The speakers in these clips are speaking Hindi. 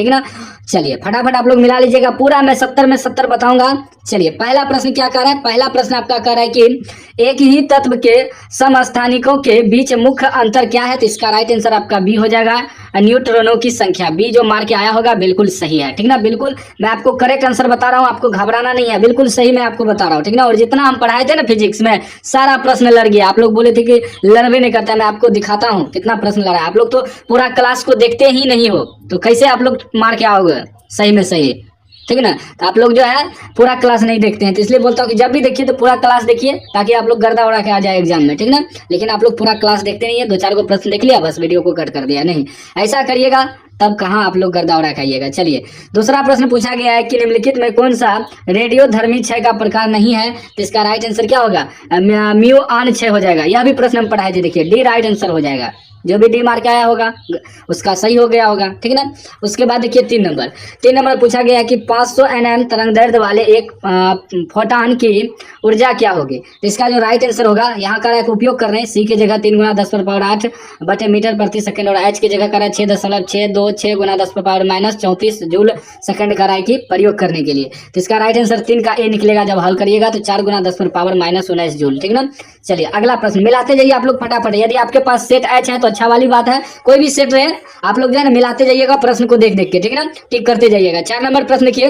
ठीक है ना। चलिए फटाफट आप लोग मिला लीजिएगा पूरा, मैं 70 में 70 बताऊंगा। चलिए पहला प्रश्न क्या कर रहा है, पहला प्रश्न आपका कर रहा है कि एक ही तत्व के समस्थानिकों के बीच मुख्य अंतर क्या है, तो इसका राइट आंसर आपका बी हो जाएगा, न्यूट्रॉनों की संख्या। बी जो मार के आया होगा बिल्कुल सही है, ठीक ना। बिल्कुल मैं आपको करेक्ट आंसर बता रहा हूँ, आपको घबराना नहीं है, बिल्कुल सही मैं आपको बता रहा हूँ, ठीक ना। और जितना हम पढ़ाए थे ना फिजिक्स में सारा प्रश्न लड़ गया, आप लोग बोले थे कि लड़बे नहीं करता, मैं आपको दिखाता हूँ कितना प्रश्न लड़ा है। आप लोग तो पूरा क्लास को देखते ही नहीं हो, तो कैसे आप लोग मार के आओगे सही में सही, ठीक है ना। तो आप लोग जो है पूरा क्लास नहीं देखते हैं, तो इसलिए बोलता हूँ कि जब भी देखिए तो पूरा क्लास देखिए, ताकि आप लोग गर्दा उड़ा के आ जाए एग्जाम में, ठीक ना। लेकिन आप लोग पूरा क्लास देखते नहीं है, 2-4 को प्रश्न देख लिया बस वीडियो को कट कर दिया, नहीं ऐसा करिएगा तब कहाँ आप लोग गर्दा उड़ा खाइएगा। चलिए दूसरा प्रश्न पूछा गया है कि निम्नलिखित में कौन सा रेडियो धर्मी क्षय का प्रकार नहीं है, तो इसका राइट आंसर क्या होगा, म्यूऑन क्षय हो जाएगा। यह भी प्रश्न हम पढ़ाए थे, देखिए डी राइट आंसर हो जाएगा, जो भी डी मार्क आया होगा उसका सही हो गया होगा, ठीक है ना। उसके बाद देखिए 3 नंबर पूछा गया है कि 500 nm तरंग दैर्ध्य वाले एक फोटॉन की ऊर्जा क्या होगी, तो इसका जो राइट आंसर होगा, यहाँ का उपयोग कर रहे हैं सी की जगह 3 × 10⁻8 बटे मीटर प्रति सेकंड, और एच की जगह कर रहा है 6.626 × 10⁻−34 जूल सेकंड का राय की प्रयोग करने के लिए। तो इसका राइट आंसर 3 का ए निकलेगा, जब हल करिएगा तो 4 × 10⁻−19 जूल, ठीक ना। चलिए अगला प्रश्न मिलाते जाइए आप लोग फटाफट, यदि आपके पास सेट एच है तो अच्छा वाली बात है, कोई भी सेट रहे आप लोग जो है ना मिलाते जाइएगा प्रश्न को देख देख के, ठीक है ना, टिक करते जाइएगा। 4 नंबर प्रश्न देखिए,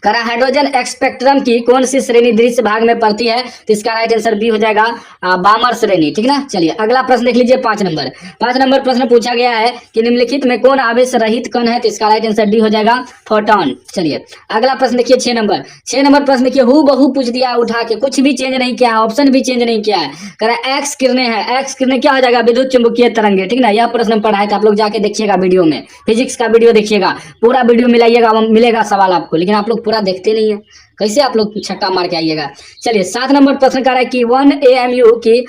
करा हाइड्रोजन स्पेक्ट्रम की कौन सी श्रेणी दृश्य भाग में पड़ती है, तो इसका राइट आंसर बी हो जाएगा बामर श्रेणी, ठीक ना। चलिए अगला प्रश्न देख लीजिए 5 नंबर प्रश्न पूछा गया है कि निम्नलिखित में कौन आवेश रहित कण है, तो इसका राइट आंसर डी हो जाएगा फोटॉन। चलिए अगला प्रश्न देखिए 6 नंबर प्रश्न देखिए, हु बहु पूछ दिया उठा के, कुछ भी चेंज नहीं किया है, ऑप्शन भी चेंज नहीं किया है, करा एक्स किरणें है, एक्स किरणें क्या हो जाएगा, विद्युत चुंबकीय तरंगे, ठीक ना। यह प्रश्न पढ़ाए थे, आप लोग जाके देखिएगा वीडियो में, फिजिक्स का वीडियो देखिएगा, पूरा वीडियो मिलाइएगा, मिलेगा सवाल आपको, लेकिन आप लोग पूरा देखते नहीं है, कैसे आप लोग छक्का मार के आइएगा। चलिए 7 नंबर प्रश्न कर रहा है कि 1 AMU की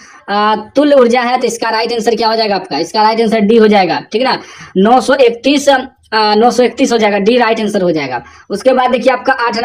तुल्य ऊर्जा है, तो इसका राइट आंसर क्या हो जाएगा आपका, इसका राइट आंसर डी हो जाएगा, ठीक है ना। 931 हो जाएगा, डी राइट आंसर हो जाएगा। उसके बाद देखिए आपका 8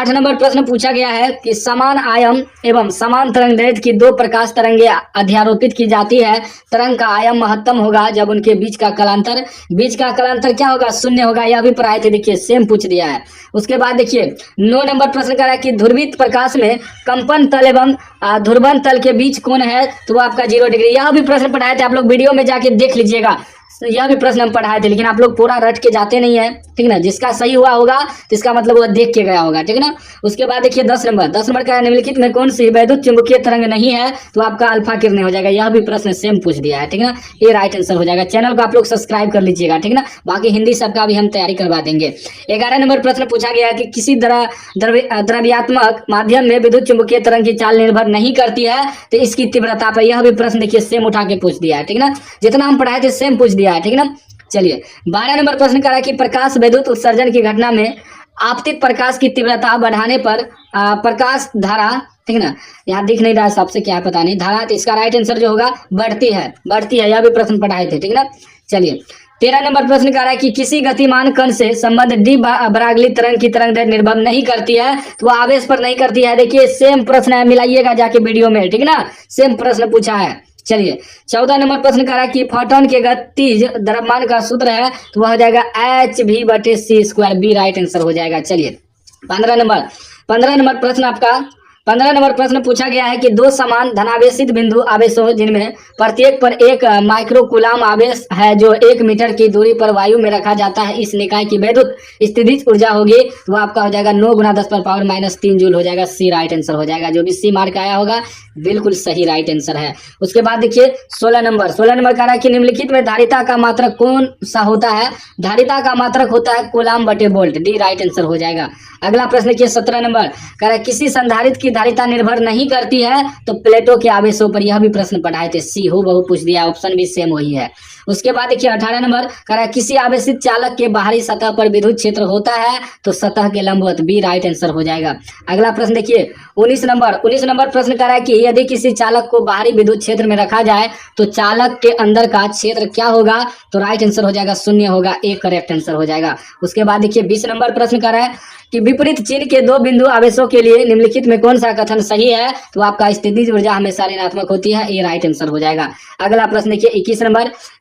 नंबर प्रश्न पूछा गया है कि समान आयाम एवं समान तरंग दैर्ध्य की 2 प्रकाश तरंगे अध्यारोपित की जाती है, तरंग का आयाम महत्तम होगा जब उनके बीच का कलांतर क्या होगा, 0 होगा। यह भी पढ़ाए थे, देखिए सेम पूछ दिया है। उसके बाद देखिए 9 नंबर प्रश्न कर रहा है कि ध्रुवित प्रकाश में कंपन तल एवं ध्रुवन तल के बीच कौन है, तो वो आपका 0 डिग्री। यह भी प्रश्न पढ़ाए थे, आप लोग वीडियो में जाके देख लीजिएगा, यह भी प्रश्न हम पढ़ाए थे, लेकिन आप लोग पूरा रट के जाते नहीं है, ठीक ना। जिसका सही हुआ होगा तो इसका मतलब वो देख के गया होगा, ठीक है ना। उसके बाद देखिए 10 नंबर का निम्नलिखित में कौन सी वैद्युत चुंबकीय तरंग नहीं है, तो आपका अल्फा किरणें हो जाएगा। यह भी प्रश्न सेम पूछ दिया है, ठीक है ना, ये राइट आंसर हो जाएगा। चैनल को आप लोग सब्सक्राइब कर लीजिएगा, ठीक ना, बाकी हिंदी सबका भी हम तैयारी करवा देंगे। 11 नंबर प्रश्न पूछा गया है कि किसी द्रव्यात्मक माध्यम में विद्युत चुंबकीय तरंग की चाल निर्भर नहीं करती है, तो इसकी तीव्रता पर। यह भी प्रश्न देखिए सेम उठा के पूछ दिया है, ठीक ना, जितना हम पढ़ाए थे सेम पूछ दिया है, ठीक ना। चलिए 12 नंबर प्रश्न करा कि प्रकाश विद्युत उत्सर्जन की घटना में आपतित प्रकाश की तीव्रता बढ़ाने पर प्रकाश धारा, ठीक ना, यहाँ दिख नहीं रहा है सबसे क्या है पता नहीं, धारा, तो इसका राइट आंसर जो होगा बढ़ती है। यह भी प्रश्न पढ़ाए थे, ठीक ना। चलिए 13 नंबर प्रश्न कह रहा है कि किसी गतिमान कण से संबंध डी ब्रागली तरंग की तरंग दैर्ध्य निर्भर नहीं करती है, तो वो आवेश पर नहीं करती है। देखिए सेम प्रश्न है, मिलाइएगा जाके वीडियो में, ठीक ना, सेम प्रश्न पूछा है। चलिए 14 नंबर प्रश्न कह रहा है कि फोटोन के गतिज द्रव्यमान का सूत्र है, तो वह हो जाएगा hv/c², बी राइट आंसर हो जाएगा। चलिए 15 नंबर प्रश्न आपका 15 नंबर प्रश्न पूछा गया है कि 2 समान धनावेशित बिंदु आवेशों जिनमें प्रत्येक पर 1 माइक्रोकूलाम आवेश है जो 1 मीटर की दूरी पर वायु में रखा जाता है, इस निकाय की वैद्युत स्थितिज ऊर्जा होगी, तो वो आपका हो जाएगा 9 × 10⁻³ जूल हो जाएगा। सी राइट आंसर हो जाएगा, जो भी सी मार्क आया होगा बिल्कुल सही राइट आंसर है। उसके बाद देखिए 16 नंबर कह रहा है कि निम्नलिखित में धारिता का मात्रक कौन सा होता है, धारिता का मात्रक होता है कूलाम बटे वोल्ट, डी राइट आंसर हो जाएगा। अगला प्रश्न देखिए 17 नंबर कह रहा है किसी संधारित्र की धारिता निर्भर नहीं करती है, तो प्लेटों के आवेशों पर। यह भी प्रश्न पढ़ाए थे, सी हो बहु पूछ दिया, ऑप्शन भी सेम वही है। उसके बाद देखिए 18 नंबर कह रहा है किसी आवेशित चालक के बाहरी सतह पर विद्युत क्षेत्र होता है, तो सतह के लंबवत, बी राइट आंसर हो जाएगा। अगला प्रश्न देखिए 19 नंबर प्रश्न कह रहा है कि यदि किसी चालक को बाहरी विद्युत क्षेत्र में रखा जाए तो चालक के अंदर का क्षेत्र क्या होगा, तो राइट आंसर हो जाएगा 0 होगा, एक करेक्ट आंसर हो जाएगा। उसके बाद देखिए 20 नंबर प्रश्न कह रहा है कि विपरीत चिन्ह के 2 बिंदु आवेशों के लिए निम्नलिखित में कौन सा कथन सही है, तो आपका स्थितिज ऊर्जा हमेशा ऋणात्मक होती है, ये राइट आंसर हो जाएगा। अगला प्रश्न देखिए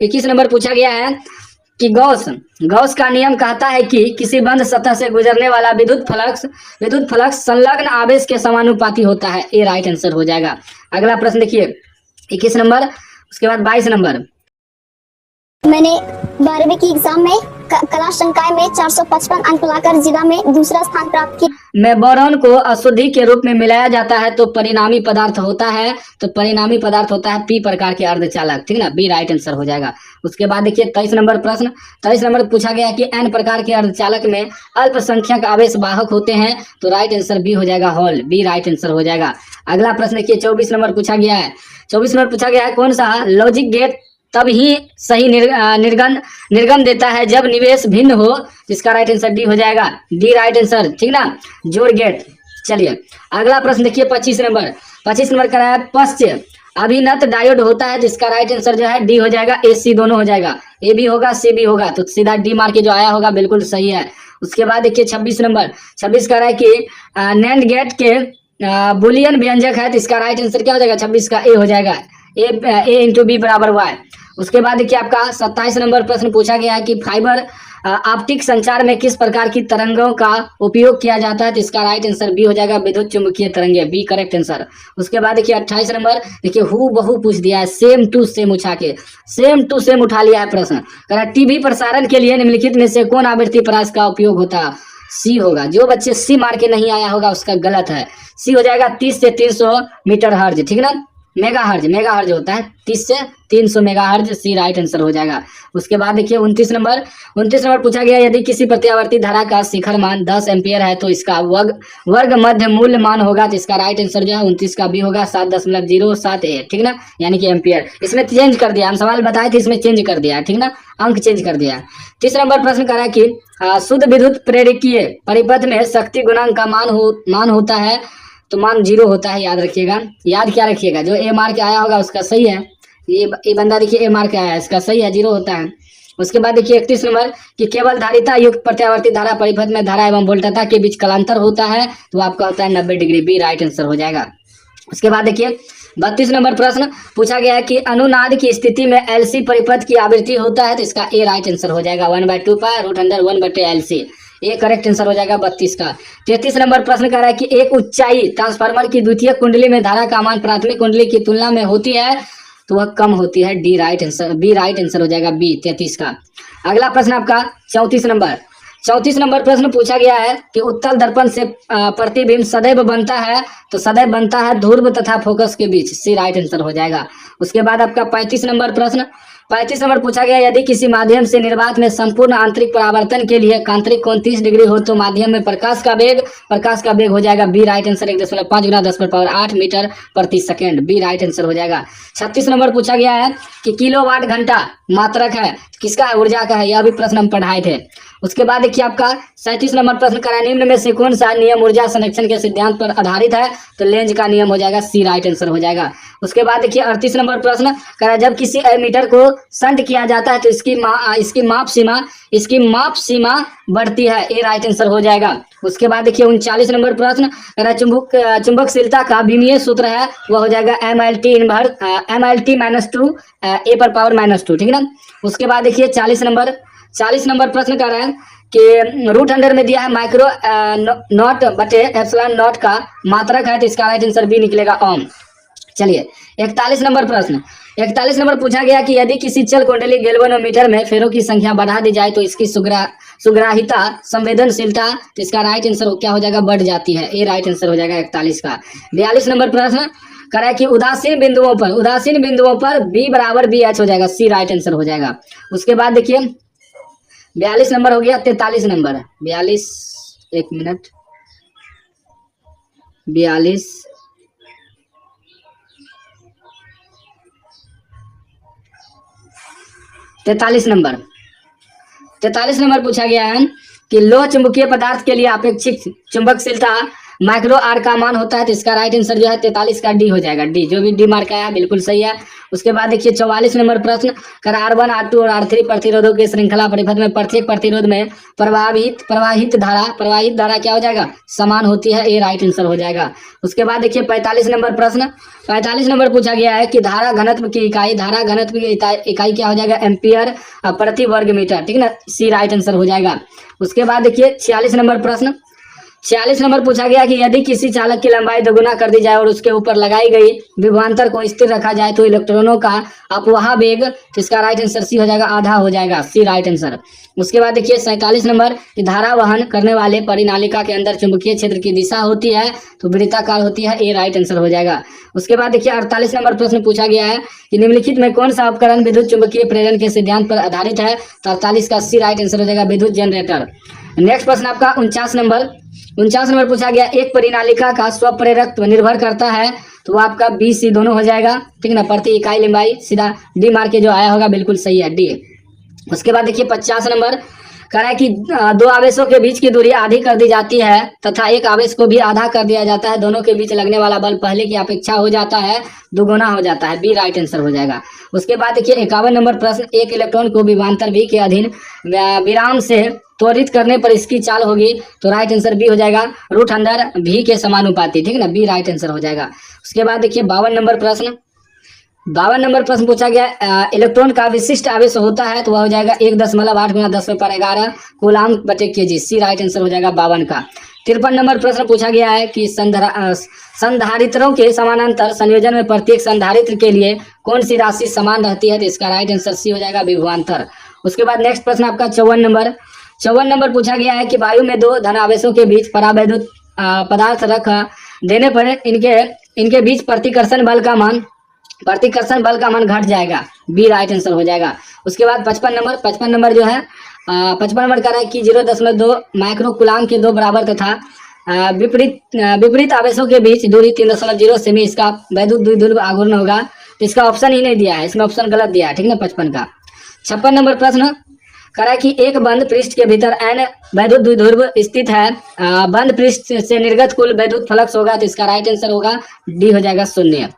21 नंबर पूछा गया है कि गॉस गॉस का नियम कहता है कि किसी बंद सतह से गुजरने वाला विद्युत फ्लक्स संलग्न आवेश के समानुपाती होता है। ये राइट आंसर हो जाएगा। अगला प्रश्न देखिए 21 नंबर, उसके बाद 22 नंबर। मैंने 12वीं की एग्जाम में कला संकाय में 455 अंक लाकर जिला में दूसरा स्थान प्राप्त किया। में बोरॉन को अशुद्धि के रूप में मिलाया जाता है तो परिणामी पदार्थ होता है पी प्रकार के अर्धचालक, ठीक ना, बी राइट आंसर हो जाएगा। उसके बाद देखिए 23 नंबर प्रश्न, 23 नंबर पूछा गया कि एन प्रकार के अर्धचालक में अल्पसंख्यक आवेश वाहक होते हैं तो राइट आंसर बी हो जाएगा, हॉल, बी राइट आंसर हो जाएगा। अगला प्रश्न देखिए 24 नंबर पूछा गया है। 24 नंबर पूछा गया है कौन सा लॉजिक गेट तब ही सही निर्गम देता है जब निवेश भिन्न हो, जिसका राइट आंसर डी हो जाएगा, डी राइट आंसर, ठीक ना, जोड़ गेट। चलिए अगला प्रश्न देखिए 25 नंबर। 25 नंबर का है पश्च अभिनत डायोड होता है, जिसका राइट आंसर जो है डी हो जाएगा, ए सी दोनों हो जाएगा, ए भी होगा सी भी होगा, तो सीधा डी मार के जो आया होगा बिल्कुल सही है। उसके बाद देखिए 26 नंबर, 26 का है कि नैंड गेट के बुलियन व्यंजक है, तो इसका राइट आंसर क्या हो जाएगा, 26 का ए हो जाएगा, ए इंटू बी बराबर वाई। उसके बाद देखिए आपका 27 नंबर प्रश्न पूछा गया है कि फाइबर ऑप्टिक संचार में किस प्रकार की तरंगों का उपयोग किया जाता है, तो इसका राइट आंसर बी हो जाएगा, विद्युत चुंबकीय तरंगे, बी करेक्ट आंसर। उसके बाद देखिए 28 नंबर, देखिए हु बहु पूछ दिया है, सेम टू सेम उठा लिया है प्रश्न। कह रहा टीवी प्रसारण के लिए निम्नलिखित में से कौन आवृत्ति परास का उपयोग होता है, सी होगा। जो बच्चे सी मार के नहीं आया होगा उसका गलत है, सी हो जाएगा 30 से 300 मीटर हर्ज, ठीक ना, मेगा हर्ज होता है, 30 से 300 मेगा हर्ज, सी राइट आंसर हो जाएगा। उसके बाद देखिए 29 नंबर पूछा गया यदि किसी प्रत्यावर्ती धारा का शिखर मान 10 एम्पियर है तो इसका वर्ग मध्य मूल्य मान होगा, तो इसका राइट आंसर जो है 29 का बी होगा, 7.07 ठीक ना, यानी कि एम्पियर। इसमें चेंज कर दिया, हम सवाल बताए थे इसमें चेंज कर दिया, ठीक ना, अंक चेंज कर दिया। 30 नंबर प्रश्न कर रहा है कि शुद्ध विद्युत प्रेरकीय परिपथ में शक्ति गुणांक का मान होता है, तो मान 0 होता है, याद रखिएगा। याद क्या रखिएगा, जो ए मार के आया होगा उसका सही है, ये बंदा देखिए ए मार के आया है, इसका सही है, 0 होता है। उसके बाद देखिए 31 नंबर कि केवल धारिता युक्त प्रत्यावर्ती धारा परिपथ में धारा एवं वोल्टता के बीच कलांतर होता है, तो आपका होता है 90 डिग्री, बी राइट आंसर हो जाएगा। उसके बाद देखिए 32 नंबर प्रश्न पूछा गया है कि अनुनाद की स्थिति में एलसी परिपथ की आवृत्ति होता है, तो इसका ए राइट आंसर हो जाएगा, 1/2 पाई रूट अंडर 1/LC, ये करेक्ट आंसर हो जाएगा 32 का। 33 नंबर प्रश्न कह रहा है कि एक ऊंचाई ट्रांसफार्मर की द्वितीयक कुंडली में धारा का मान प्राथमिक कुंडली की तुलना में होती है तो वह कम होती है, D right answer, B right answer हो जाएगा, बी 33 का। अगला प्रश्न आपका 34 नंबर प्रश्न पूछा गया है कि उत्तल दर्पण से प्रतिबिंब सदैव बनता है, तो सदैव बनता है ध्रुव तथा फोकस के बीच, सी राइट आंसर हो जाएगा। उसके बाद आपका 35 नंबर प्रश्न पूछा गया यदि किसी माध्यम से निर्वात में संपूर्ण आंतरिक परावर्तन के लिए कांतरिक कोण 30 डिग्री हो तो माध्यम में प्रकाश का वेग हो जाएगा, बी राइट आंसर, 1.5 गुना 10⁻8 मीटर प्रति सेकेंड, बी राइट आंसर हो जाएगा। 36 नंबर पूछा गया है कि किलोवाट घंटा मात्रक है, किसका है, ऊर्जा का है, यह भी प्रश्न हम पढ़ाए थे। उसके बाद देखिए आपका 37 नंबर प्रश्न करा निम्न में से कौन सा नियम ऊर्जा संरक्षण के सिद्धांत पर आधारित है, तो लेंज का नियम हो जाएगा, सी राइट आंसर हो जाएगा। उसके बाद देखिए 38 नंबर प्रश्न करा जब किसी एमीटर को संट किया जाता है तो इसकी माप सीमा बढ़ती है, ए राइट आंसर हो जाएगा। उसके बाद देखिए 39 नंबर प्रश्न करा चुंबकशीलता का विमीय सूत्र है, वह हो जाएगा MLT -2 A पर पावर -2, ठीक ना। उसके बाद देखिए 40 नंबर प्रश्न कर रहे हैं कि रूट अंडर में दिया है माइक्रो नॉट बटे एप्सिलॉन नॉट का मात्रक है, तो इसका राइट आंसर बी निकलेगा, ओम। चलिए 41 नंबर पूछा गया कि यदि किसी चल कुंडली गैल्वेनोमीटर में फेरों की संख्या बढ़ा दी जाए तो इसकी सुग्राहिता संवेदनशीलता, तो इसका राइट आंसर क्या हो जाएगा, बढ़ जाती है, ए राइट आंसर हो जाएगा 41 का। 42 नंबर प्रश्न करा कि उदासीन बिंदुओं पर बी बराबर बी एच हो जाएगा, सी राइट आंसर हो जाएगा। उसके बाद देखिए 42 नंबर हो गया। 43 नंबर 42 एक मिनट 42 43 नंबर पूछा गया है कि लोह चुंबकीय पदार्थ के लिए अपेक्षित चुंबकशीलता माइक्रो आर का मान होता है, तो इसका राइट आंसर जो है 43 का डी हो जाएगा। डी, जो भी डी मार्क आया बिल्कुल सही है। उसके बाद देखिए 44 नंबर प्रश्न, कर R1 R2 और R3 प्रतिरोधों की श्रृंखला परिपथ में प्रत्येक प्रतिरोध में प्रवाहित धारा क्या हो जाएगा, समान होती है। ये राइट आंसर हो जाएगा। उसके बाद देखिए 45 नंबर प्रश्न, 45 नंबर पूछा गया है कि धारा घनत्व की इकाई क्या हो जाएगा, एम्पियर प्रति वर्ग मीटर, ठीक ना। सी राइट आंसर हो जाएगा। उसके बाद देखिए 46 नंबर प्रश्न, 46 नंबर पूछा गया कि यदि किसी चालक की लंबाई दोगुना कर दी जाए और उसके ऊपर लगाई गई विभवांतर को स्थिर रखा जाए तो इलेक्ट्रॉनों का अपवाह वेग, तो इसका राइट आंसर सी हो जाएगा, आधा हो जाएगा। सी राइट आंसर। उसके बाद देखिए 47 नंबर कि धारा वहन करने वाले परिनालिका के अंदर चुंबकीय क्षेत्र की दिशा होती है तो वृत्ताकार होती है। ए राइट आंसर हो जाएगा। उसके बाद देखिए 48 नंबर प्रश्न पूछा गया है कि निम्नलिखित में कौन सा उपकरण विद्युत चुंबकीय प्रेरण के सिद्धांत पर आधारित है, तो 48 का सी राइट आंसर हो जाएगा, विद्युत जनरेटर। नेक्स्ट प्रश्न आपका 49 नंबर पूछा गया, एक परिनालिका का स्वप्रेरकत्व निर्भर करता है, तो वो आपका बी सी दोनों हो जाएगा, ठीक ना। प्रति इकाई लंबाई, सीधा डी मार के जो आया होगा बिल्कुल सही है, डी। उसके बाद देखिए 50 नंबर कह रहा है कि दो आवेशों के बीच की दूरी आधी कर दी जाती है तथा एक आवेश को भी आधा कर दिया जाता है, दोनों के बीच लगने वाला बल पहले की अपेक्षा हो जाता है दुगुना हो जाता है। बी राइट आंसर हो जाएगा। उसके बाद देखिए 51 नंबर प्रश्न, एक इलेक्ट्रॉन को विभवांतर V के अधीन विराम से त्वरित करने पर इसकी चाल होगी, तो राइट आंसर बी हो जाएगा, रूट अंदर V के समानुपाती, ठीक ना। बी राइट आंसर हो जाएगा। उसके बाद देखिए 52 नंबर प्रश्न पूछा गया, इलेक्ट्रॉन का विशिष्ट आवेश होता है, तो वह हो जाएगा 1.8 × 10⁻11 कूलाम बटे केजी। सी राइट आंसर हो जाएगा 52 का। 53 नंबर प्रश्न पूछा गया है कि संधारित्रों के समानांतर संयोजन में प्रत्येक संधारित्र के लिए कौन सी राशि समान रहती है, तो इसका राइट आंसर सी हो जाएगा, विभवांतर। उसके बाद नेक्स्ट प्रश्न आपका 54 नंबर पूछा गया है कि वायु में दो धन आवेशों के बीच परावैद्युत पदार्थ रख देने पर इनके बीच प्रतिकर्षण बल का मान घट जाएगा। बी राइट आंसर हो जाएगा। उसके बाद 55 नंबर जो है 55 नंबर कह रहा है कि 0.2 माइक्रो कूलाम के दो बराबर तथा विपरीत आवेशों के बीच दूरी 3.0 सेमी इसका वैद्युत द्विध्रुव आघूर्ण होगा, तो इसका ऑप्शन ही नहीं दिया है, इसमें ऑप्शन गलत दिया है, ठीक ना। 55 का 56 नंबर प्रश्न कह रहा है कि एक बंद पृष्ठ के भीतर n वैद्युत द्विध्रुव स्थित है, बंद पृष्ठ से निर्गत कुल वैद्युत फ्लक्स होगा, तो इसका राइट आंसर होगा, डी हो जाएगा, 0।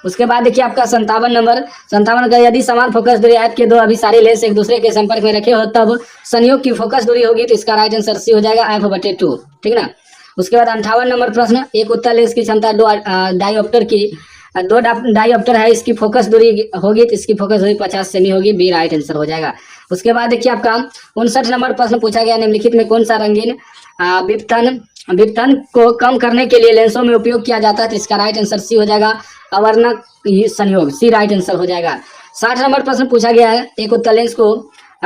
उसके बाद देखिए आपका 57 का, यदि समान फोकस दूरी ऐप के दो अभिसारी लेंस एक दूसरे के संपर्क में रखे हो तब संयोग की फोकस दूरी होगी, तो इसका राइट आंसर सी हो जाएगा, f/2, ठीक ना। उसके बाद 58 नंबर प्रश्न, एक उत्तल लेंस की क्षमता दो डायोप्टर है, इसकी फोकस दूरी होगी, तो इसकी फोकस दूरी 50 सेमी होगी। बी राइट आंसर हो जाएगा। उसके बाद देखिए आपका 59 नंबर प्रश्न पूछा गया, निम्नलिखित में कौन सा रंगीन विपथन को कम करने के लिए लेंसों में उपयोग किया जाता है, तो इसका राइट आंसर सी हो जाएगा, अवर्णक संयोग। सी राइट आंसर हो जाएगा। 60 नंबर प्रश्न पूछा गया है, एक उत्तल लेंस को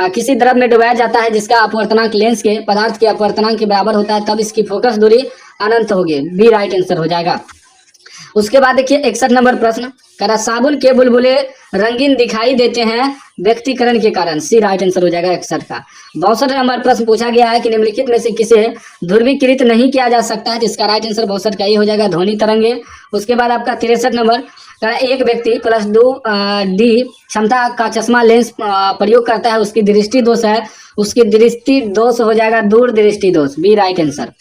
किसी द्रव में डुबाया जाता है जिसका अपवर्तनांक लेंस के पदार्थ के अपवर्तनांक के बराबर होता है, तब इसकी फोकस दूरी अनंत होगी। बी राइट आंसर हो जाएगा। उसके बाद देखिए 61 नंबर प्रश्न कह रहा, साबुन के बुलबुले रंगीन दिखाई देते हैं व्यक्तिकरण के कारण। सी राइट आंसर हो जाएगा 61 का। 62 नंबर प्रश्न पूछा गया है कि निम्नलिखित में से किसे ध्रुवीकृत नहीं किया जा सकता है, तो इसका राइट आंसर 62 का ही हो जाएगा, ध्वनि तरंगे। उसके बाद आपका 63 नंबर कह रहा, एक व्यक्ति +2D क्षमता का चश्मा लेंस प्रयोग करता है, उसकी दृष्टि दोष है, उसकी दृष्टि दोष हो जाएगा दूर दृष्टि दोष। B right answer.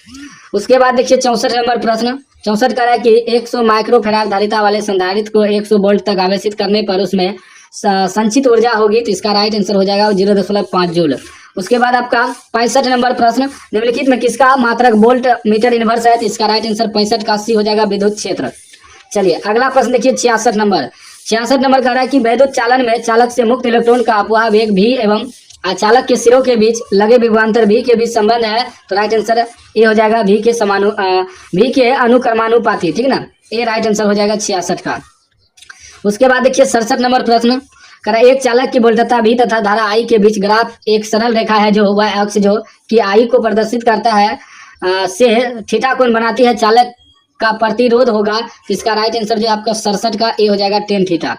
उसके बाद देखिए 64 नंबर प्रश्न 64 कह रहा है कि 100 माइक्रोफेराड धारिता वाले संधारित्र को 100 वोल्ट तक आवेशित करने पर उसमें संचित ऊर्जा होगी, तो इसका राइट आंसर हो जाएगा 0.5 जूल। उसके बाद आपका 65 नंबर प्रश्न, निम्नलिखित में किसका मात्रक वोल्ट मीटर इनवर्स है, तो इसका राइट आंसर 65 का सी हो जाएगा, विद्युत क्षेत्र। चलिए अगला प्रश्न देखिए 66 नंबर कह रहा है कि वैद्युत चालन में चालक से मुक्त इलेक्ट्रॉन का अपवाह वेग भी एवं चालक के सिरों के बीच लगे विभवांतर V के बीच संबंध है, तो राइट आंसर ए हो जाएगा, V के अनुक्रमानुपाती, ठीक ना। ए राइट आंसर हो जाएगा 66 का। उसके बाद देखिए 67 नंबर प्रश्न कह रहा है, एक चालक की वोल्टता V तथा धारा I के बीच ग्राफ एक सरल रेखा है जो वह अक्ष जो कि I को प्रदर्शित करता है से थीटा कोण बनाती है, चालक का प्रतिरोध होगा, तो इसका राइट आंसर जो आपका 67 का ए हो जाएगा, tan थीटा।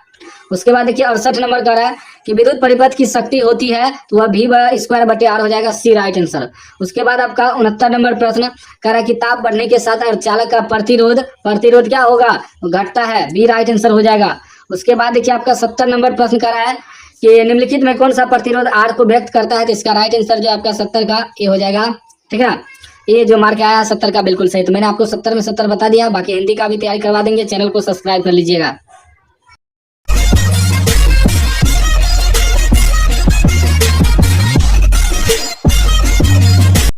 उसके बाद देखिए 68 नंबर कह रहा है कि विद्युत परिपथ की शक्ति होती है, तो वह V²/R हो जाएगा। सी राइट आंसर। उसके बाद आपका 69 नंबर प्रश्न कह रहा है कि ताप बढ़ने के साथ चालक का प्रतिरोध क्या होगा, घटता है। बी राइट आंसर हो जाएगा। उसके बाद देखिए आपका 70 नंबर प्रश्न कह रहा है कि निम्नलिखित में कौन सा प्रतिरोध R को व्यक्त करता है, तो इसका राइट आंसर जो आपका 70 का ए हो जाएगा, ठीक है। ये जो मार्क आया 70 का बिल्कुल सही। तो मैंने आपको 70 में 70 बता दिया, बाकी हिंदी का भी तैयारी करवा देंगे, चैनल को सब्सक्राइब कर लीजिएगा।